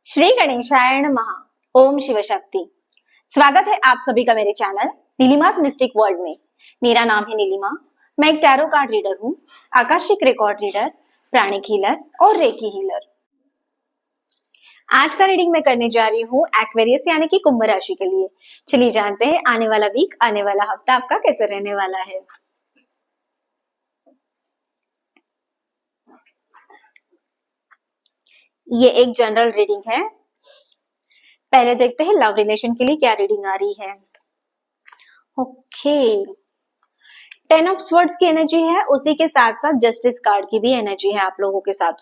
श्री गणेशाय नमः। ओम शिव शक्ति। स्वागत है आप सभी का मेरे चैनल नीलिमा's मिस्टिक वर्ल्ड में। मेरा नाम है नीलिमा। मैं एक टैरो कार्ड रीडर हूँ, आकाशिक रिकॉर्ड रीडर, प्राणिक हीलर और रेकी हीलर। आज का रीडिंग मैं करने जा रही हूँ एक्वेरियस यानी कि कुंभ राशि के लिए। चलिए जानते हैं आने वाला वीक, आने वाला हफ्ता आपका कैसे रहने वाला है। ये एक जनरल रीडिंग है। पहले देखते हैं लव रिलेशन के लिए क्या रीडिंग आ रही है। ओके, 10 ऑफ स्वर्ड्स की एनर्जी है, उसी के साथ साथ जस्टिस कार्ड की भी एनर्जी है आप लोगों के साथ।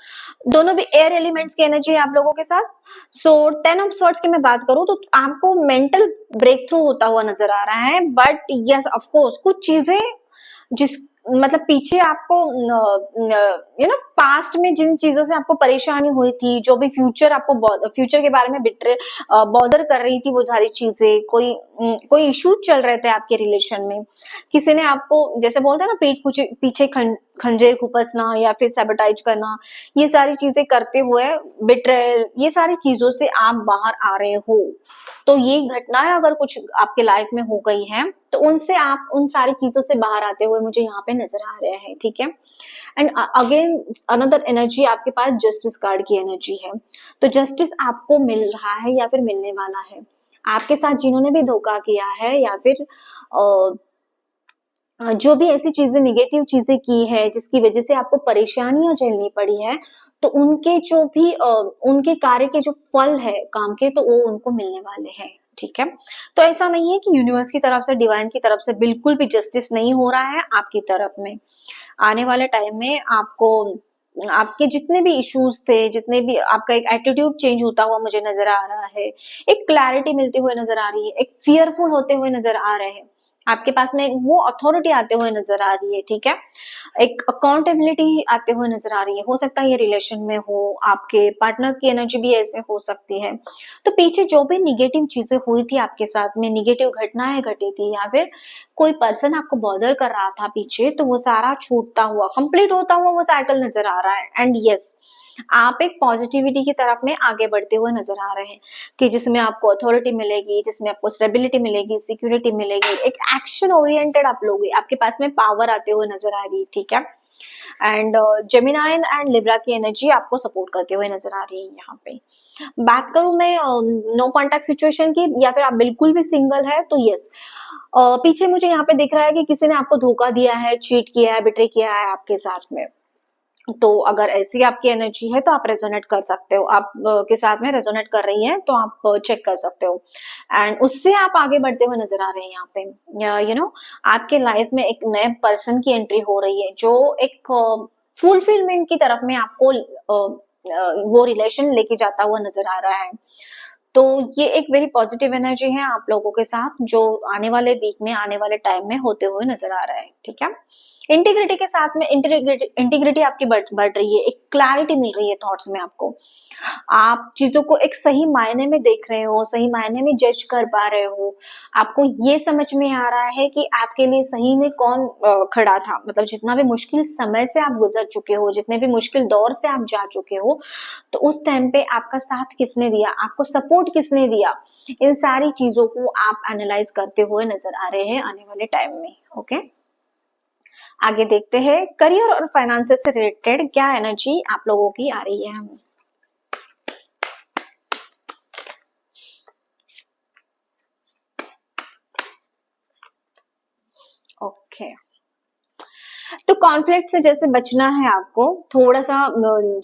दोनों भी एयर एलिमेंट्स की एनर्जी है आप लोगों के साथ। सो 10 ऑफ स्वर्ड्स की मैं बात करूं तो आपको मेंटल ब्रेक थ्रू होता हुआ नजर आ रहा है, बट यस ऑफ कोर्स कुछ चीजें जिस मतलब पीछे आपको पास्ट में जिन चीजों से आपको परेशानी हुई थी, जो भी फ्यूचर के बारे में बॉदर कर रही थी, वो सारी चीजें कोई इश्यूज चल रहे थे आपके रिलेशन में। किसी ने आपको जैसे बोलते हैं ना पीठ पीछे खंजर खुपसना या फिर सैबोटाइज करना, ये सारी चीजें करते हुए बिट्रेयल, ये सारी चीजों से आप बाहर आ रहे हो। तो ये घटनाएं अगर कुछ आपके लाइफ में हो गई है तो उनसे आप उन सारी चीजों से बाहर आते हुए मुझे यहाँ पे नजर आ रहे हैं, ठीक है। एंड अगेन अनदर एनर्जी आपके पास जस्टिस कार्ड की एनर्जी है। तो जस्टिस आपको मिल रहा है या फिर मिलने वाला है। आपके साथ जिन्होंने भी धोखा किया है या फिर जो भी ऐसी चीजें निगेटिव चीजें की है जिसकी वजह से आपको परेशानियां झेलनी पड़ी है, तो उनके जो भी उनके कार्य के जो फल है काम के, तो वो उनको मिलने वाले हैं, ठीक है। तो ऐसा नहीं है कि यूनिवर्स की तरफ से, डिवाइन की तरफ से बिल्कुल भी जस्टिस नहीं हो रहा है आपकी तरफ में। आने वाले टाइम में आपको आपके जितने भी इश्यूज थे, जितने भी आपका एक एटीट्यूड चेंज होता हुआ मुझे नजर आ रहा है, एक क्लैरिटी मिलते हुए नजर आ रही है, एक फियरफुल होते हुए नजर आ रहे हैं। आपके पास में वो अथॉरिटी आते हुए नजर आ रही है, ठीक है। एक अकाउंटेबिलिटी आते हुए नजर आ रही है। हो सकता है ये रिलेशन में हो, आपके पार्टनर की एनर्जी भी ऐसे हो सकती है। तो पीछे जो भी निगेटिव चीजें हुई थी आपके साथ में, निगेटिव घटनाएं घटी थी या फिर कोई पर्सन आपको बॉदर कर रहा था पीछे, तो वो सारा छूटता हुआ, कंप्लीट होता हुआ वो साइकिल नजर आ रहा है। एंड यस, आप एक पॉजिटिविटी की तरफ में आगे बढ़ते हुए नजर आ रहे हैं कि जिसमें आपको अथॉरिटी मिलेगी, जिसमें आपको स्टेबिलिटी मिलेगी, सिक्योरिटी मिलेगी, एक एक्शन ओरिएंटेड आप लोग, आपके पास में पावर आते हुए नजर आ रही है, ठीक है। एंड जेमिनाई एंड लिब्रा की एनर्जी आपको सपोर्ट करते हुए नजर आ रही है। यहाँ पे बात करूं मैं नो कॉन्टैक्ट सिचुएशन की या फिर आप बिल्कुल भी सिंगल है, तो यस, पीछे मुझे यहाँ पे दिख रहा है कि किसी ने आपको धोखा दिया है, चीट किया है, बिट्रे किया है आपके साथ में। तो अगर ऐसी आपकी एनर्जी है तो आप रेजोनेट कर सकते हो, आप के साथ में रेजोनेट कर रही है तो आप चेक कर सकते हो। एंड उससे आप आगे बढ़ते हुए नजर आ रहे हैं यहाँ पे। आपके लाइफ में एक नए पर्सन की एंट्री हो रही है जो एक फुलफिलमेंट की तरफ में आपको वो रिलेशन लेके जाता हुआ नजर आ रहा है। तो ये एक वेरी पॉजिटिव एनर्जी है आप लोगों के साथ जो आने वाले वीक में, आने वाले टाइम में होते हुए नजर आ रहा है, ठीक है। इंटीग्रिटी के साथ में इंटीग्रिटी आपकी बढ़ रही है, एक क्लैरिटी मिल रही है थॉट्स में आपको। आप चीजों को एक सही मायने में देख रहे हो, सही मायने में जज कर पा रहे हो। आपको ये समझ में आ रहा है कि आपके लिए सही में कौन खड़ा था। मतलब जितना भी मुश्किल समय से आप गुजर चुके हो, जितने भी मुश्किल दौर से आप जा चुके हो, तो उस टाइम पे आपका साथ किसने दिया, आपको सपोर्ट किसने दिया, इन सारी चीजों को आप एनालाइज करते हुए नजर आ रहे हैं आने वाले टाइम में, ओके। आगे देखते हैं करियर और फाइनेंसेस से रिलेटेड क्या एनर्जी आप लोगों की आ रही है। ओके, तो कॉन्फ्लिक्ट से जैसे बचना है आपको थोड़ा सा,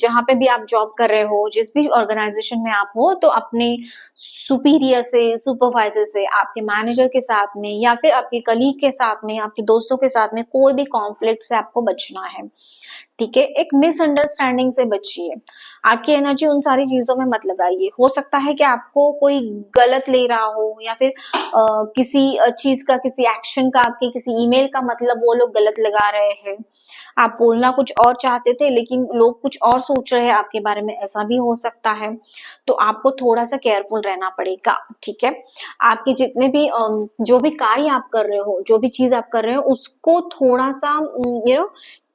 जहां पे भी आप जॉब कर रहे हो, जिस भी ऑर्गेनाइजेशन में आप हो, तो अपने सुपीरियर से, सुपरवाइजर से, आपके मैनेजर के साथ में या फिर आपके कलीग के साथ में, आपके दोस्तों के साथ में कोई भी कॉन्फ्लिक्ट से आपको बचना है, ठीक है। एक मिसअंडरस्टैंडिंग से बचिए। आपकी एनर्जी उन सारी चीजों में मत लगाइए। हो सकता है कि आपको कोई गलत ले रहा हो या फिर किसी चीज का, किसी एक्शन का, आपके किसी ईमेल का मतलब वो लोग गलत लगा रहे हैं। आप बोलना कुछ और चाहते थे लेकिन लोग कुछ और सोच रहे हैं आपके बारे में, ऐसा भी हो सकता है। तो आपको थोड़ा सा केयरफुल रहना पड़ेगा, ठीक है। आपके जितने भी जो भी कार्य आप कर रहे हो, जो भी चीज आप कर रहे हो, उसको थोड़ा सा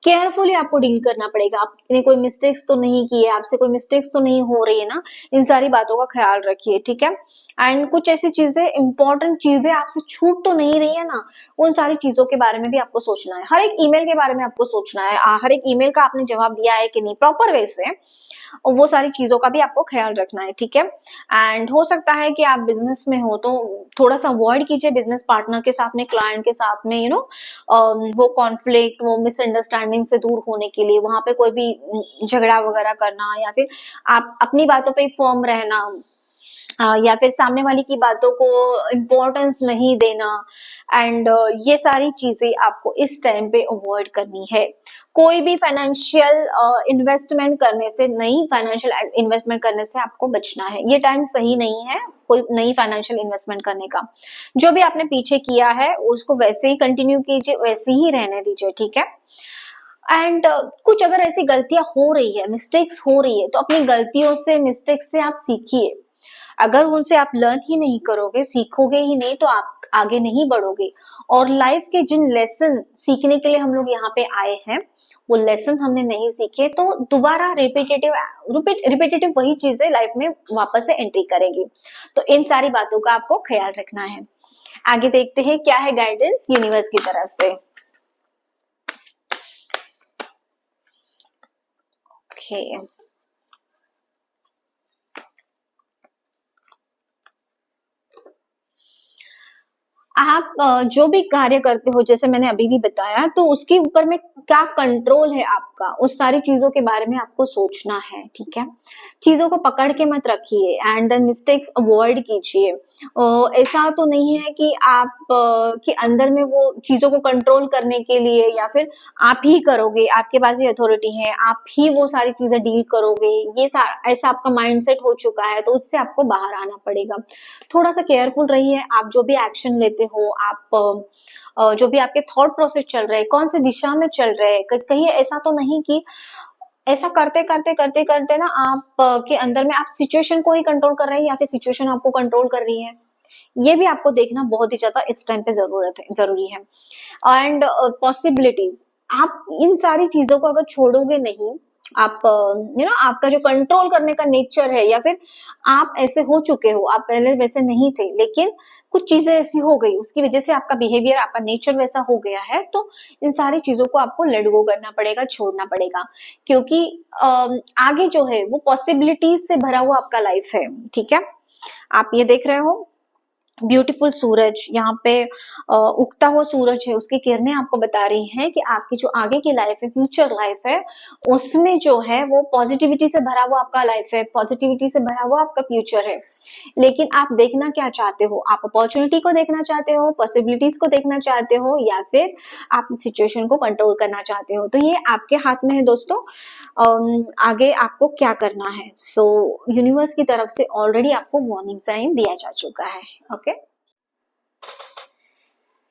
केयरफुली आपको डील करना पड़ेगा। आपने कोई मिस्टेक्स तो नहीं की है, आपसे कोई मिस्टेक्स तो नहीं हो रही है ना, इन सारी बातों का ख्याल रखिए, ठीक है। एंड कुछ ऐसी चीजें, इंपॉर्टेंट चीजें आपसे छूट तो नहीं रही है ना, उन सारी चीजों के बारे में भी आपको सोचना है। हर एक ईमेल के बारे में आपको सोचना है, हर एक ईमेल का आपने जवाब दिया है कि नहीं प्रॉपर वे से, और वो सारी चीजों का भी आपको ख्याल रखना है, ठीक है। एंड हो सकता है कि आप बिजनेस में हो तो थोड़ा सा अवॉइड कीजिए बिजनेस पार्टनर के साथ में, क्लाइंट के साथ में, वो कॉन्फ्लिक्ट, वो मिसअंडरस्टैंडिंग से दूर होने के लिए वहां पे कोई भी झगड़ा वगैरह करना, या फिर आप अपनी बातों पे फर्म रहना, या फिर सामने वाली की बातों को इम्पोर्टेंस नहीं देना। एंड ये सारी चीजें आपको इस टाइम पे अवॉइड करनी है। कोई भी फाइनेंशियल इन्वेस्टमेंट करने से, नई फाइनेंशियल इन्वेस्टमेंट करने से आपको बचना है। ये टाइम सही नहीं है कोई नई फाइनेंशियल इन्वेस्टमेंट करने का। जो भी आपने पीछे किया है उसको वैसे ही कंटिन्यू कीजिए, वैसे ही रहने दीजिए, ठीक है। एंड कुछ अगर ऐसी गलतियां हो रही है, मिस्टेक्स हो रही है, तो अपनी गलतियों से, मिस्टेक्स से आप सीखिए। अगर उनसे आप लर्न ही नहीं करोगे, सीखोगे ही नहीं, तो आप आगे नहीं बढ़ोगे। और लाइफ के जिन लेसन सीखने के लिए हम लोग यहाँ पे आए हैं, वो लेसन हमने नहीं सीखे तो दोबारा रिपीटेटिव वही चीजें लाइफ में वापस से एंट्री करेगी। तो इन सारी बातों का आपको ख्याल रखना है। आगे देखते हैं क्या है गाइडेंस यूनिवर्स की तरफ से। ओके, आप जो भी कार्य करते हो, जैसे मैंने अभी भी बताया, तो उसके ऊपर में क्या कंट्रोल है आपका, उस सारी चीजों के बारे में आपको सोचना है, ठीक है। चीजों को पकड़ के मत रखिए एंड देन मिस्टेक्स अवॉइड कीजिए। ऐसा तो नहीं है कि आप के अंदर में वो चीजों को कंट्रोल करने के लिए, या फिर आप ही करोगे, आपके पास ही अथॉरिटी है, आप ही वो सारी चीजें डील करोगे, ये ऐसा आपका माइंडसेट हो चुका है, तो उससे आपको बाहर आना पड़ेगा। थोड़ा सा केयरफुल रहिए, आप जो भी एक्शन लेते हो, आप जो भी आपके थॉट प्रोसेस चल रहे हैं, कौन सी दिशा में चल रहे हैं, कहीं ऐसा तो नहीं कि ऐसा करते ना आप के अंदर में आप सिचुएशन को ही कंट्रोल कर रहे हैं, या फिर सिचुएशन आपको कंट्रोल कर रही है। ये भी आपको देखना बहुत ही ज्यादा इस टाइम पे जरूरी है। एंड पॉसिबिलिटीज, आप इन सारी चीजों को अगर छोड़ोगे नहीं, आप आपका जो कंट्रोल करने का नेचर है, या फिर आप ऐसे हो चुके हो, आप पहले वैसे नहीं थे, लेकिन कुछ चीजें ऐसी हो गई, उसकी वजह से आपका बिहेवियर, आपका नेचर वैसा हो गया है, तो इन सारी चीजों को आपको लेट गो करना पड़ेगा, छोड़ना पड़ेगा। क्योंकि आगे जो है वो पॉसिबिलिटीज से भरा हुआ आपका लाइफ है, ठीक है। आप ये देख रहे हो ब्यूटीफुल सूरज, यहाँ पे उगता हुआ सूरज है, उसकी किरणें आपको बता रही हैं कि आपकी जो आगे की लाइफ है, फ्यूचर लाइफ है, उसमें जो है वो पॉजिटिविटी से भरा हुआ आपका लाइफ है, पॉजिटिविटी से भरा हुआ आपका फ्यूचर है। लेकिन आप देखना क्या चाहते हो, आप अपॉर्चुनिटी को देखना चाहते हो, पॉसिबिलिटीज को देखना चाहते हो, या फिर आप सिचुएशन को कंट्रोल करना चाहते हो, तो ये आपके हाथ में है दोस्तों। आगे आपको क्या करना है। सो यूनिवर्स की तरफ से ऑलरेडी आपको वार्निंग साइन दिया जा चुका है। ओके,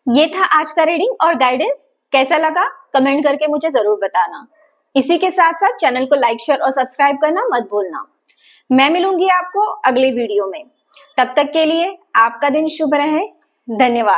ये था आज का रीडिंग और गाइडेंस। कैसा लगा कमेंट करके मुझे जरूर बताना। इसी के साथ साथ चैनल को लाइक, शेयर और सब्सक्राइब करना मत भूलना। मैं मिलूंगी आपको अगली वीडियो में। तब तक के लिए आपका दिन शुभ रहे। धन्यवाद।